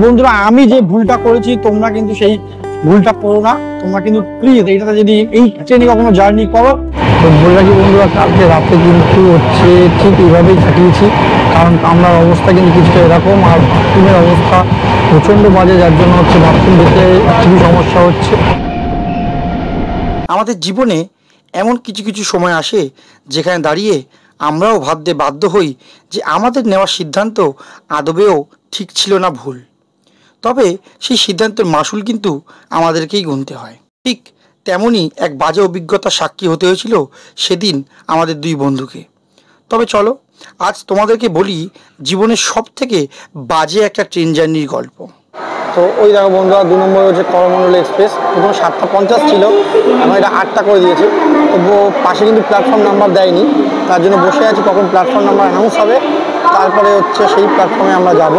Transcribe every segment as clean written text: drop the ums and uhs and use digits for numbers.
বন্ধুরা আমি যে ভুলটা করেছি তোমরা কিন্তু সেই ভুলটা করো না। তোমরা কিন্তু প্লিজ এইটাতে যদি এই ট্রেনে কখনো জার্নি করো তো বলে রাখি বন্ধুরা, কালকে রাতে কিন্তু হচ্ছে ঠিক এইভাবেই কাটিয়েছি। কারণ কামরার অবস্থা কিন্তু কিছুটা এরকম, আর বাথরুমের অবস্থা প্রচণ্ড বাজে, যার জন্য হচ্ছে বাথরুম যেতে খুবই সমস্যা হচ্ছে। আমাদের জীবনে এমন কিছু কিছু সময় আসে যেখানে দাঁড়িয়ে আমরাও ভাবতে বাধ্য হই যে আমাদের নেওয়া সিদ্ধান্ত আদবেও ঠিক ছিল না, ভুল। তবে সেই সিদ্ধান্তের মাসুল কিন্তু আমাদেরকেই গুনতে হয়। ঠিক তেমনই এক বাজে অভিজ্ঞতার সাক্ষী হতে হয়েছিল সেদিন আমাদের দুই বন্ধুকে। তবে চলো আজ তোমাদেরকে বলি জীবনের সব থেকে বাজে একটা ট্রেন জার্নির গল্প। তো ওই দেখো বন্ধুরা, 2 নম্বর হচ্ছে করমণ্ডল এক্সপ্রেস। প্রথমে 7:50 ছিল, এখন এটা 8টা করে দিয়েছে। তো পাশে কিন্তু প্ল্যাটফর্ম নাম্বার দেয়নি, তার জন্য বসে আছি কখন প্ল্যাটফর্ম নাম্বার অ্যানাউন্স হবে, তারপরে হচ্ছে সেই প্ল্যাটফর্মে আমরা যাব।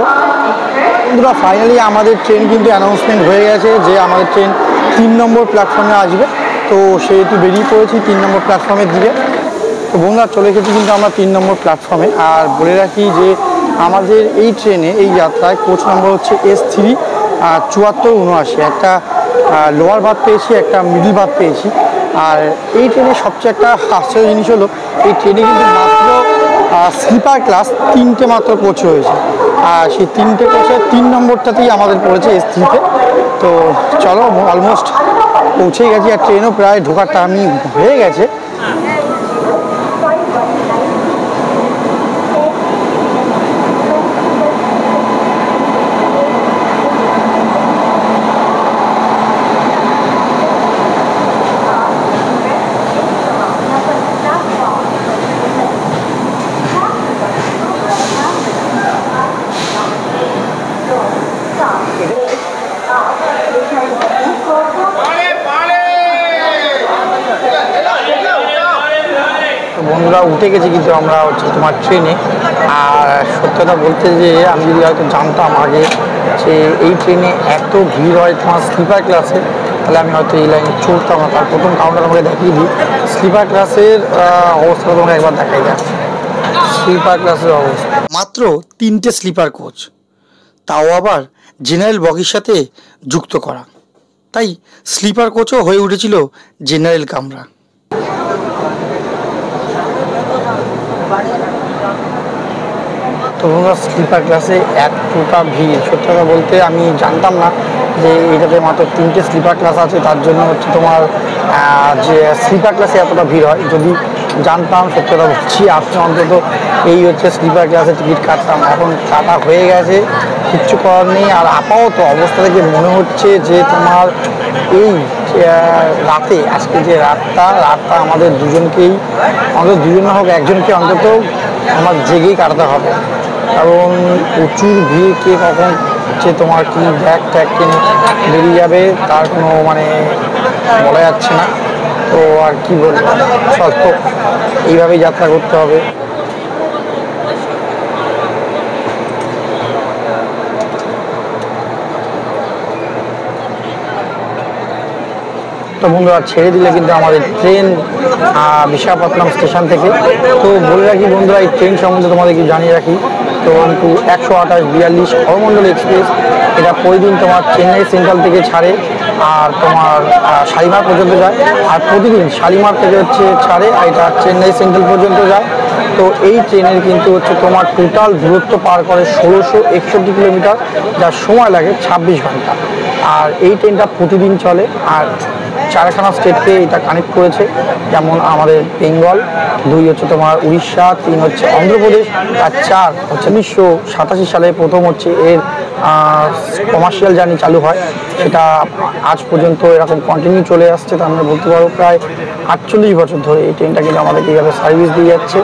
বন্ধুরা ফাইনালি আমাদের ট্রেন কিন্তু অ্যানাউন্সমেন্ট হয়ে গেছে যে আমাদের ট্রেন 3 নম্বর প্ল্যাটফর্মে আসবে। তো সেহেতু বেরিয়ে পড়েছি 3 নম্বর প্ল্যাটফর্মের দিকে। তো বন্ধুরা চলে এসেছি কিন্তু আমরা 3 নম্বর প্ল্যাটফর্মে। আর বলে রাখি যে আমাদের এই ট্রেনে এই যাত্রায় কোচ নম্বর হচ্ছে S3 7479। একটা লোয়ার বার্থ পেয়েছি, একটা মিডল বার্থ পেয়েছি। আর এই ট্রেনে সবচেয়ে একটা আশ্চর্য জিনিস হলো এই ট্রেনে কিন্তু মাত্র স্লিপার ক্লাস 3টে মাত্র কোচ হয়েছে। আর সেই 3টে কোচের 3 নম্বরটাতেই আমাদের পড়েছে S3-তে। তো চলো অলমোস্ট পৌঁছেই গেছি, আর ট্রেনও প্রায় ঢোকার টাইমিং হয়ে গেছে। বন্ধুরা উঠে গেছি কিন্তু আমরা হচ্ছে তোমার ট্রেনে। আর সত্যি কথা বলতে যে আমি যদি হয়তো জানতাম আগে যে এই ট্রেনে এত ভিড় হয় তোমার স্লিপার ক্লাসে, তাহলে আমি হয়তো এই লাইনে চড়তাম না। তার প্রথম কাউন্টার আমাকে দেখিয়ে দিই স্লিপার ক্লাসের অবস্থা, তোমাকে একবার দেখাই যায় স্লিপার ক্লাসের অবস্থা। মাত্র 3টে স্লিপার কোচ, তাও আবার জেনারেল বগির সাথে যুক্ত করা, তাই স্লিপার কোচও হয়ে উঠেছিল জেনারেল কামরা। তো বন্ধুরা স্লিপার ক্লাসে এতটা ভিড়, সত্যি কথা বলতে আমি জানতাম না যে এটাতে মাত্র 3টে স্লিপার ক্লাস আছে, তার জন্য হচ্ছে তোমার যে স্লিপার ক্লাসে এতটা ভিড় হয়। যদি জানতাম, সত্যি কথা বলছি, আপনি অন্তত এই হচ্ছে স্লিপার ক্লাসে টিকিট কাটতাম। এখন কাটা হয়ে গেছে, কিচ্ছু করার নেই। আর আপাতত অবস্থা থেকে মনে হচ্ছে যে তোমার এই রাতে, আজকে যে রাতটা আমাদের দুজনকেই, আমাদের দুজনে হোক একজনকে অন্তত আমার জেগেই কাটাতে হবে। কারণ প্রচুর ভিড়, কে কখন যে তোমার কি ব্যাগ ট্যাগ কিনে বেরিয়ে যাবে তার কোনো মানে বলা যাচ্ছে না। তো আর কি বলবো, সত্য এইভাবেই যাত্রা করতে হবে। তো বন্ধুরা ছেড়ে দিলে কিন্তু আমাদের ট্রেন বিশাখাপত্তনম স্টেশন থেকে। তো বলে রাখি বন্ধুরা এই ট্রেন সম্বন্ধে তোমাদেরকে জানিয়ে রাখি। তো 128-42 করমণ্ডল এক্সপ্রেস, এটা প্রতিদিন তোমার চেন্নাই সেন্ট্রাল থেকে ছাড়ে আর তোমার শালিমার পর্যন্ত যায়। আর প্রতিদিন শালিমার থেকে হচ্ছে ছাড়ে, আর এটা চেন্নাই সেন্ট্রাল পর্যন্ত যায়। তো এই ট্রেনের কিন্তু হচ্ছে তোমার টোটাল দূরত্ব পার করে 1661 কিলোমিটার, যার সময় লাগে 26 ঘন্টা। আর এই ট্রেনটা প্রতিদিন চলে। আর 4খানা স্টেটকে এটা কানেক্ট করেছে, যেমন আমাদের বেঙ্গল, 2 হচ্ছে তোমার উড়িষ্যা, 3 হচ্ছে অন্ধ্রপ্রদেশ, আর 4 হচ্ছে 1987 সালে প্রথম হচ্ছে এর কমার্শিয়াল জার্নি চালু হয়। সেটা আজ পর্যন্ত এরকম কন্টিনিউ চলে আসছে। তার মানে বলতে পারো প্রায় 48 বছর ধরে এই ট্রেনটা কিন্তু আমাদেরকে এইভাবে সার্ভিস দিয়ে যাচ্ছে।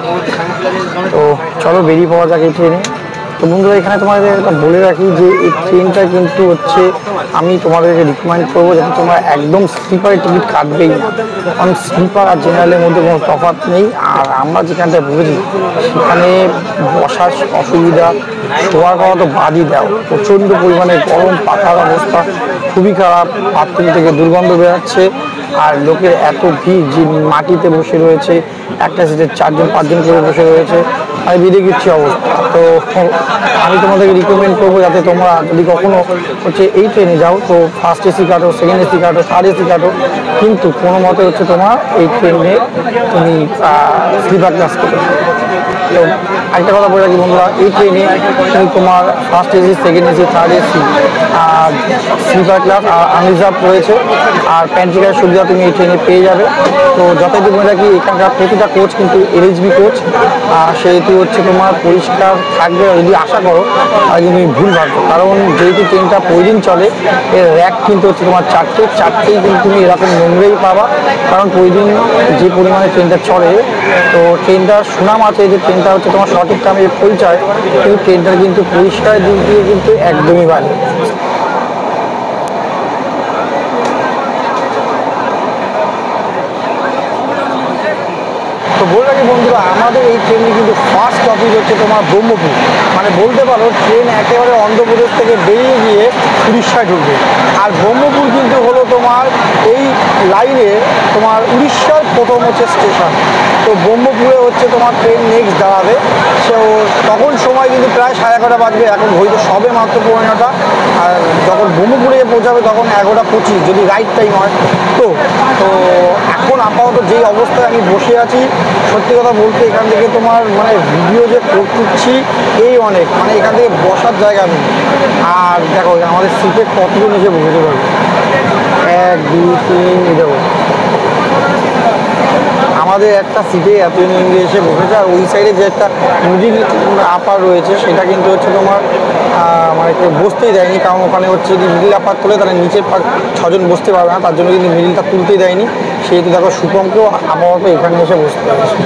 তো চলো বেরিয়ে পাওয়া যাক এই ট্রেনে। তো বন্ধুরা এখানে তোমাদের একটা বলে রাখি যে এই ট্রেনটা কিন্তু হচ্ছে আমি তোমাদেরকে রিকমেন্ড করবো যাতে তোমরা একদম স্লিপারের টিকিট কাটবেই না। কারণ স্লিপার আর জেনারেলের মধ্যে কোনো তফাৎ নেই। আর আমরা যেখানটায় ভুগেছি সেখানে বসার অসুবিধা, শোয়ার কথা তো বাদই দাও, প্রচণ্ড পরিমাণে গরম, পাখার অবস্থা খুবই খারাপ, বাথরুম থেকে দুর্গন্ধ বেরোচ্ছে। আর লোকের এত ভিড় যে মাটিতে বসে রয়েছে, একটা সিটে 4-5 জন করে বসে রয়েছে। আর বিদেয় কিচ্ছু অবস্থা। তো আমি তোমাদেরকে রিকমেন্ড করবো যাতে তোমরা যদি কখনো হচ্ছে এই ট্রেনে যাও তো ফার্স্ট এসি কাটো, সেকেন্ড এসি কাটো, থার্ড এসি কাটো, কিন্তু কোনো মতে হচ্ছে তোমার এই ট্রেনে তুমি স্লিপার ক্লাস করো। তো একটা কথা বলে রাখি বন্ধুরা, এই ট্রেনে তুমি তোমার first AC, second AC, third AC আর স্লিপার ক্লাস আর আনরিজার্ভ রয়েছে, আর প্যান্ট্রিকার সুবিধা তুমি এই ট্রেনে পেয়ে যাবে। তো যথাযথ বলে রাখি এখানকার প্রতিটা কোচ কিন্তু LHB কোচ, সেহেতু হচ্ছে তোমার পরিষ্কার থাকবে। যদি আশা করো তাহলে তুমি ভুল ভাবছো, কারণ যেহেতু ট্রেনটা প্রতিদিন চলে এর র্যাক কিন্তু হচ্ছে তোমার চারটেই কিন্তু তুমি এরকম নোংরাই পাবা, কারণ প্রতিদিন যে পরিমাণে ট্রেনটা চলে। তো ট্রেনটার সুনাম আছে যে ট্রেনটা হচ্ছে তোমার সঠিক টাইমে পৌঁছায়, কিন্তু ট্রেনটার কিন্তু পরিষ্কার দিক দিয়ে কিন্তু একদমই বাজে। তো বলে রাখি বন্ধুরা, আমাদের এই ট্রেনে কিন্তু ফার্স্ট স্টপেজ হচ্ছে তোমার ব্রহ্মপুর, মানে বলতে পারো ট্রেন একেবারে অন্ধ্রপ্রদেশ থেকে বেরিয়ে গিয়ে উড়িষ্যায় ঢুকবে। আর ব্রহ্মপুর কিন্তু হলো তোমার এই লাইনে তোমার উড়িষ্যার প্রথম হচ্ছে স্টেশন। তো ব্রহ্মপুরে হচ্ছে তোমার ট্রেন নেক্সট দাঁড়াবে। সো তখন সময় কিন্তু প্রায় 11:30 বাজবে, এখন হয়তো সবে মাত্র 9:15। আর যখন ব্রহ্মপুরে পৌঁছাবে তখন 11:25 যদি রাইট টাইম হয়। তো তো এখন আপাতত যেই অবস্থায় আমি বসে আছি, সত্যি কথা বলতে এখান থেকে তোমার মানে ভিডিও যে করতেছি এই অনেক, মানে এখান থেকে বসার জায়গা নেই। আর দেখো আমাদের সিটে কতজন এসে বসতে পারবে, 1 2 3 দেখো আমাদের একটা সিটে এতজন এসে বসেছে। আর ওই সাইডে যে একটা মিডিল আপার রয়েছে সেটা কিন্তু হচ্ছে তোমার মানে কেউ বসতেই দেয়নি, কারণ ওখানে হচ্ছে যদি মিডিল আপার তোলে তাহলে নিচের 6জন বসতে পারবে না, তার জন্য কিন্তু মিডিলটা তুলতেই দেয়নি। সেহেতু দেখো শুভমকেও আপাতত এখানে এসে বসতে হয়েছে।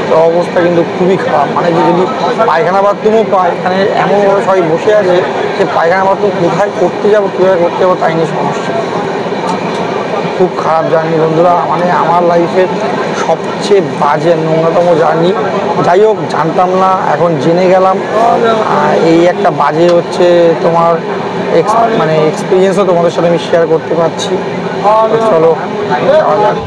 তো অবস্থা কিন্তু খুবই খারাপ, মানে যে যদি পায়খানা বাথরুমও পায়, এখানে এমনভাবে সবাই বসে আছে যে পায়খানা বাথরুম কোথায় করতে যাবো, কীভাবে করতে যাবো তাই নিয়ে সমস্যা। খুব খারাপ জার্নি বন্ধুরা, মানে আমার লাইফের সবচেয়ে বাজে নোংরাতম জার্নি। যাই হোক, জানতাম না, এখন জেনে গেলাম। এই একটা বাজে হচ্ছে তোমার মানে এক্সপিরিয়েন্সও তোমাদের সাথে আমি শেয়ার করতে পারছি। চলো যাওয়া যাক।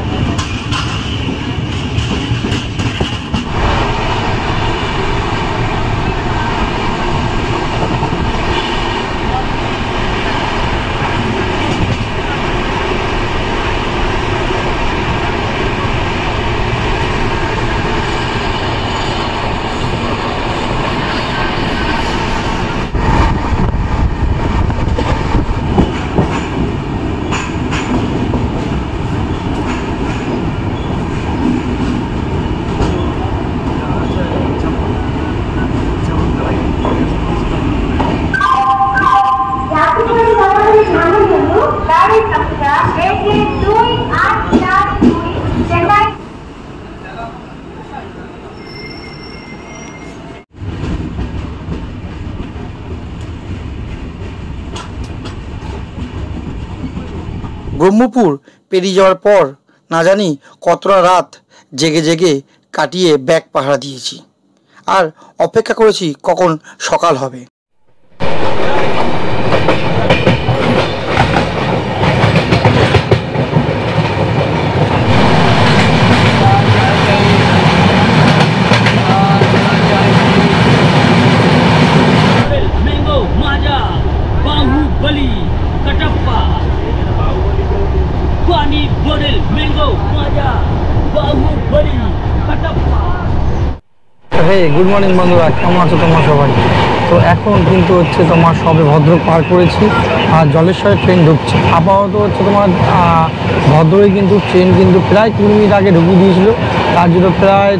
ব্রহ্মপুর পেরিয়ে যাওয়ার পর না জানি কতটা রাত জেগে জেগে কাটিয়ে ব্যাগ পাহারা দিয়েছি, আর অপেক্ষা করেছি কখন সকাল হবে। হ্যাঁ, গুড মর্নিং বন্ধুরা, কেমন আছো তোমরা সবাই? তো এখন কিন্তু হচ্ছে তোমার সবে ভদ্রক পার করেছি আর জলেশ্বরের ট্রেন ঢুকছে। আপাতত হচ্ছে তোমার ভদ্রকে কিন্তু ট্রেন কিন্তু প্রায় 20 মিনিট আগে ঢুকিয়ে দিয়েছিল, তার জন্য প্রায়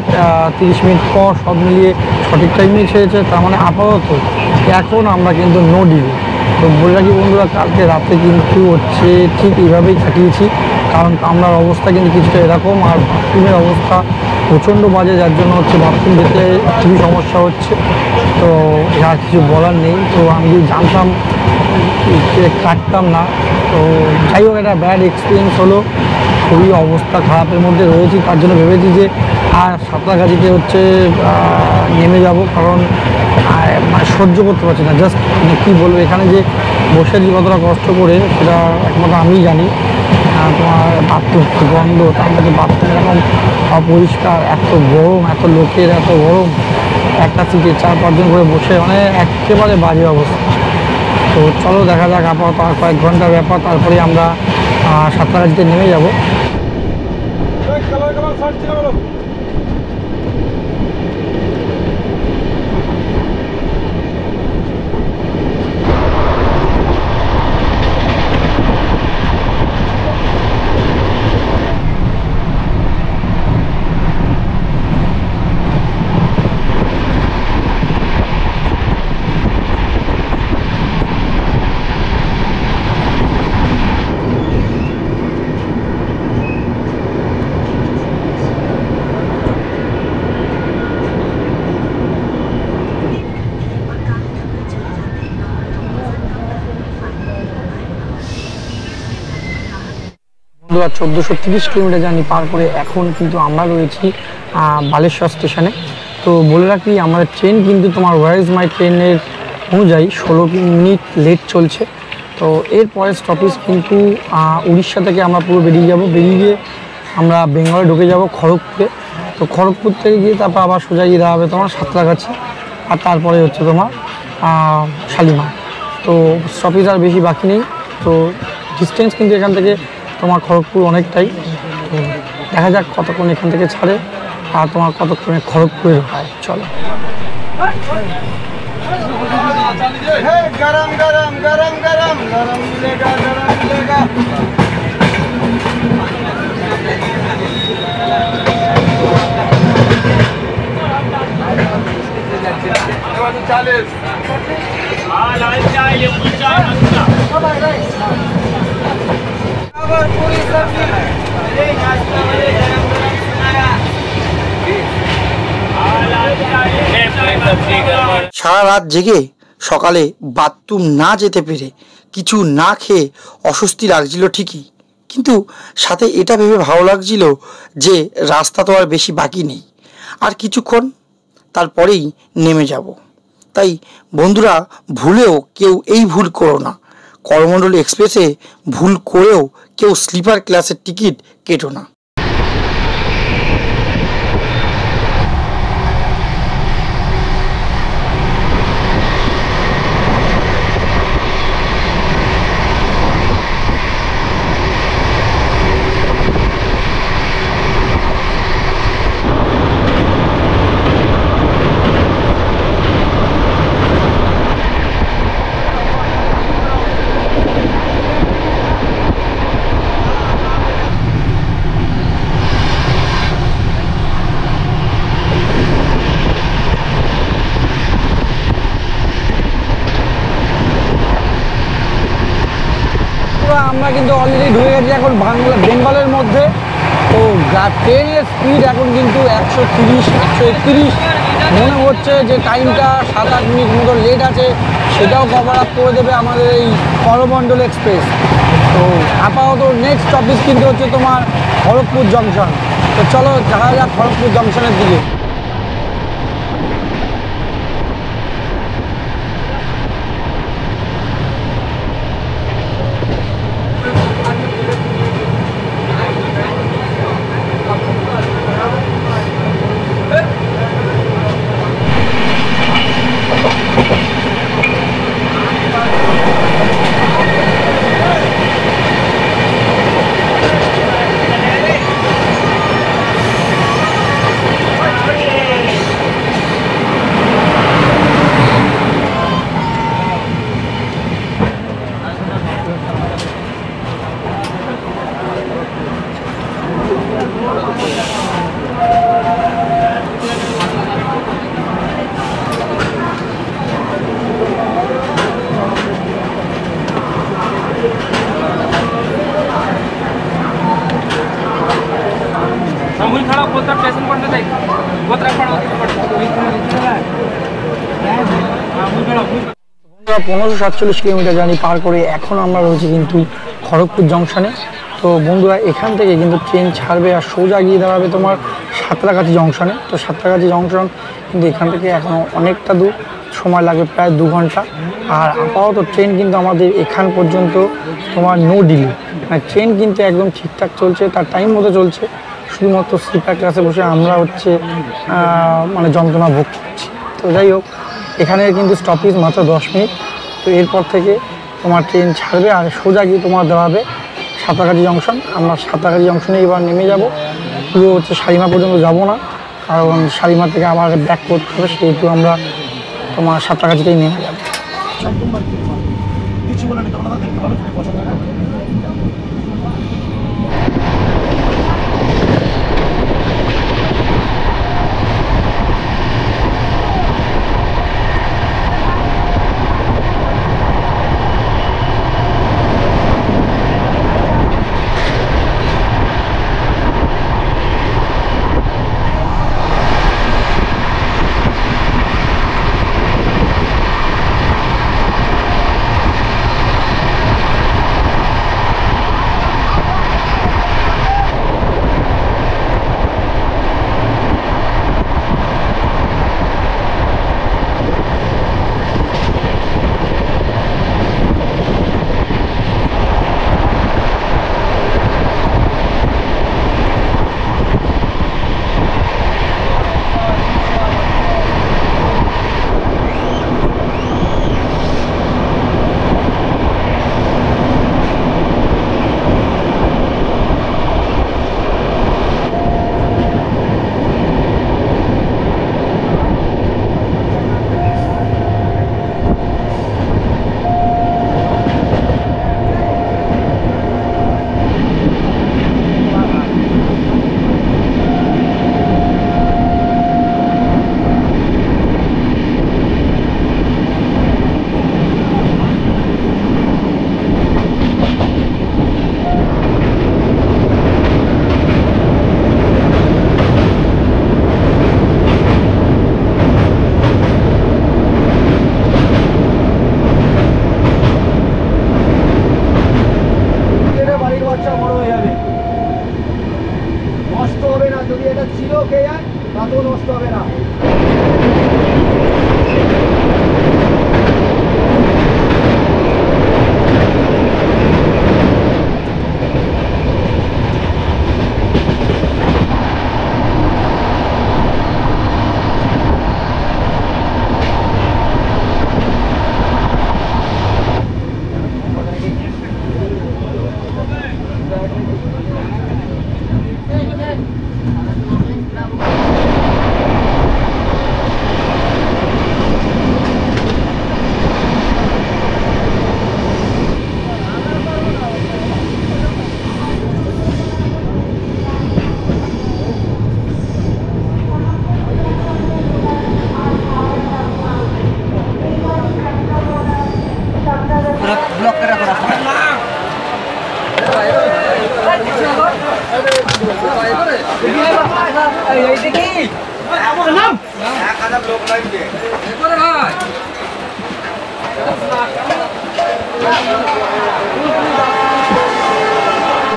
30 মিনিট পর সব মিলিয়ে সঠিক টাইমে ছেড়েছে। তার মানে আপাতত এখন আমরা কিন্তু নো ডিলে। তো বলে রাখি বন্ধুরা, কালকে রাতে কিন্তু হচ্ছে ঠিক এইভাবেই কাটিয়েছি, কারণ কামরার অবস্থা কিন্তু কিছুটা এরকম, আর বাথরুমের অবস্থা প্রচণ্ড বাজে, যার জন্য হচ্ছে বাথরুম যেতে খুবই সমস্যা হচ্ছে। তো আর কিছু বলার নেই। তো আমি যদি জানতাম কাটতাম না। তো যাই হোক, একটা ব্যাড এক্সপিরিয়েন্স হলো, খুবই অবস্থা খারাপের মধ্যে রয়েছি। তার জন্য ভেবেছি যে আর সাঁতরাগাছিতে হচ্ছে নেমে যাব, কারণ মানে সহ্য করতে পারছি না। জাস্ট মানে কী বলবো, এখানে যে বসে আছি কতটা কষ্ট করে সেটা একমাত্র আমিই জানি। তোমার বাথরুম গন্ধ, তার মধ্যে বাথরুম এরকম অপরিষ্কার, এত গরম, এত লোকের এত গরম, একটা সিটে 4-5 জন করে বসে, মানে একেবারে বাজে অবস্থা। তো চলো দেখা যাক, আপাতত আর কয়েক ঘন্টার ব্যাপার, তারপরে আমরা সাঁতরাগাছিতে নেমে যাব। বন্ধুরা 1430 কিলোমিটার জার্নি পার করে এখন কিন্তু আমরা রয়েছি বালেশ্বর স্টেশনে। তো বলে রাখি, আমাদের ট্রেন কিন্তু তোমার ওয়ার ইজ মাই ট্রেনের অনুযায়ী 16 মিনিট লেট চলছে। তো এরপরে স্টপেজ কিন্তু উড়িষ্যা থেকে আমরা পুরো বেরিয়ে যাব, বেরিয়ে গিয়ে আমরা বেঙ্গলে ঢুকে যাব খড়গপুরে। তো খড়গপুর থেকে গিয়ে তারপর আবার সোজা গিয়ে হবে তোমার সাঁতরাগাছি, আর তারপরে হচ্ছে তোমার শালিমার। তো স্টপেজ আর বেশি বাকি নেই। তো ডিস্টেন্স কিন্তু এখান থেকে তোমার খড়গপুর অনেকটাই। তো দেখা যাক কতক্ষণ এখান থেকে ছাড়ে আর তোমার কতক্ষণে খড়গপুরে হয়। চলো। गरम गरम गरम गरम गरम मिलेगा गरम मिलेगा। पूरी सब्जी সারা রাত জেগে সকালে বাথরুম না যেতে পেরে কিছু না খেয়ে অস্বস্তি লাগছিল ঠিকই, কিন্তু সাথে এটা ভেবে ভালো লাগছিল যে রাস্তা তো আর বেশি বাকি নেই, আর কিছুক্ষণ তারপরেই নেমে যাব। তাই বন্ধুরা, ভুলেও কেউ এই ভুল করো না, করমণ্ডল এক্সপ্রেসে ভুল করেও কেউ স্লিপার ক্লাসের টিকিট কেটো না। আমরা কিন্তু অলরেডি ঢুকে গেছি এখন বেঙ্গলের মধ্যে। তো ট্রেনের স্পিড এখন কিন্তু 130-131 মনে হচ্ছে। যে টাইমটা 7-8 মিনিট মতো লেট আছে, সেটাও কভার আপ করে দেবে আমাদের এই করমণ্ডল এক্সপ্রেস। তো আপাতত নেক্সট স্টপেজ কিন্তু হচ্ছে তোমার খড়গপুর জংশন। তো চলো দেখা যাক খড়গপুর জংশনের দিকে। स्टेशन पड़ता है गोत्रा पड़ा 1547 কিলোমিটার জার্নি পার করে এখন আমরা রয়েছি কিন্তু খড়গপুর জংশনে। তো বন্ধুরা, এখান থেকে কিন্তু ট্রেন ছাড়বে আর সোজা গিয়ে দাঁড়াবে তোমার সাঁতরাগাছি জংশনে। তো সাঁতরাগাছি জংশন কিন্তু এখান থেকে এখনও অনেকটা দূর, সময় লাগবে প্রায় 2 ঘন্টা। আর আপাতত ট্রেন কিন্তু আমাদের এখান পর্যন্ত তোমার নো ডিলে, মানে ট্রেন কিন্তু একদম ঠিকঠাক চলছে, তার টাইম মতো চলছে। শুধুমাত্র স্লিপার ক্লাসে বসে আমরা হচ্ছে মানে যন্ত্রণা ভোগ করছি। তো যাই হোক, এখানে কিন্তু স্টপেজ মাত্র 10 মিনিট। তো এরপর থেকে তোমার ট্রেন ছাড়বে আর সোজা গিয়ে তোমার দেওয়া হবে সাঁতরাগাছি জংশন। আমরা সাঁতরাগাছি জংশনে এবার নেমে যাব, পুরো হচ্ছে শালিমার পর্যন্ত যাব না, কারণ শালিমার থেকে আবার ব্যাক করতে হবে, সেহেতু আমরা তোমার সাঁতরাগাছিতেই নেমে যাবো।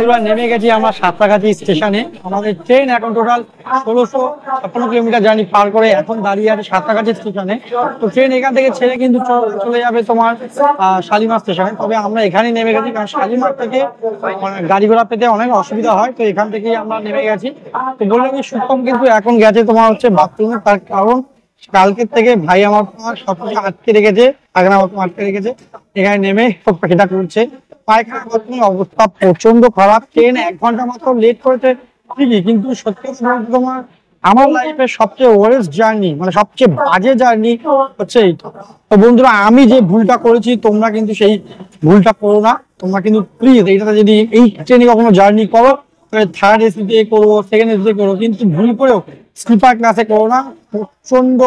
এবার নেমে গেছি আমরা সাঁতরাগাছি স্টেশনে। আমাদের ট্রেন এখন টোটাল 1656 কিলোমিটার জার্নি পার করে এখন দাঁড়িয়ে আছে সাঁতরাগাছি স্টেশনে। তো ট্রেন এখান থেকে ছেড়ে কিন্তু চলে যাবে তোমার শালিমার স্টেশনে। তবে আমরা এখানেই নেমে গেছি, কারণ শালিমার থেকে গাড়ি ঘোড়া পেতে অনেক অসুবিধা হয়, তো এখান থেকেই আমরা নেমে গেছি। তো বললাম কি, সুখম কিন্তু এখন গেছে তোমার হচ্ছে বাথরুমে, তার কারণ কালকের থেকে ভাই আমার সবকিছু আটকে রেখেছে, আগনা আটকে রেখেছে। এখানে নেমে এটা করছে। পায়খানা বাথরুমের অবস্থা প্রচন্ড খারাপ। ট্রেন 1 ঘন্টা মাত্র লেট করেছে ঠিকই, কিন্তু সত্যি বলতে তোমার আমার লাইফের সবচেয়ে ওয়ারেস্ট জার্নি, মানে সবচেয়ে বাজে জার্নি হচ্ছে এইটা। তো বন্ধুরা, আমি যে ভুলটা করেছি তোমরা কিন্তু সেই ভুলটা করো না। তোমরা কিন্তু প্লিজ এইটাতে যদি এই ট্রেনে কখনো জার্নি করো, থার্ড এসিতে করো, সেকেন্ড এসিতে করো, কিন্তু ভুল করেও স্লিপার ক্লাসে করো না। প্রচন্ড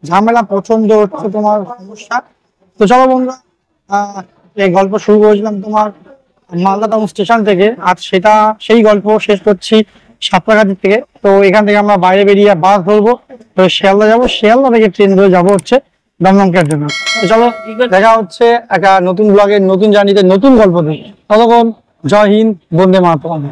ঝামেলা, প্রচন্ড হচ্ছে তোমার সমস্যা। তো চলো বন্ধুরা, এই গল্প শুরু করেছিলাম তোমার মালদা টাউন স্টেশন থেকে, আর সেটা সেই গল্প শেষ করছি সাঁতরাগাছি থেকে। তো এখান থেকে আমরা বাইরে বেরিয়ে বাস ধরবো, তো শিয়ালদা যাবো, শিয়ালদা থেকে ট্রেন ধরে যাবো হচ্ছে দমদমকের জন্য। তো চলো, দেখা হচ্ছে একটা নতুন ব্লগের নতুন জার্নিতে নতুন গল্প দিয়ে। ততক্ষণ জয় হিন্দ, বন্দে মাতরম।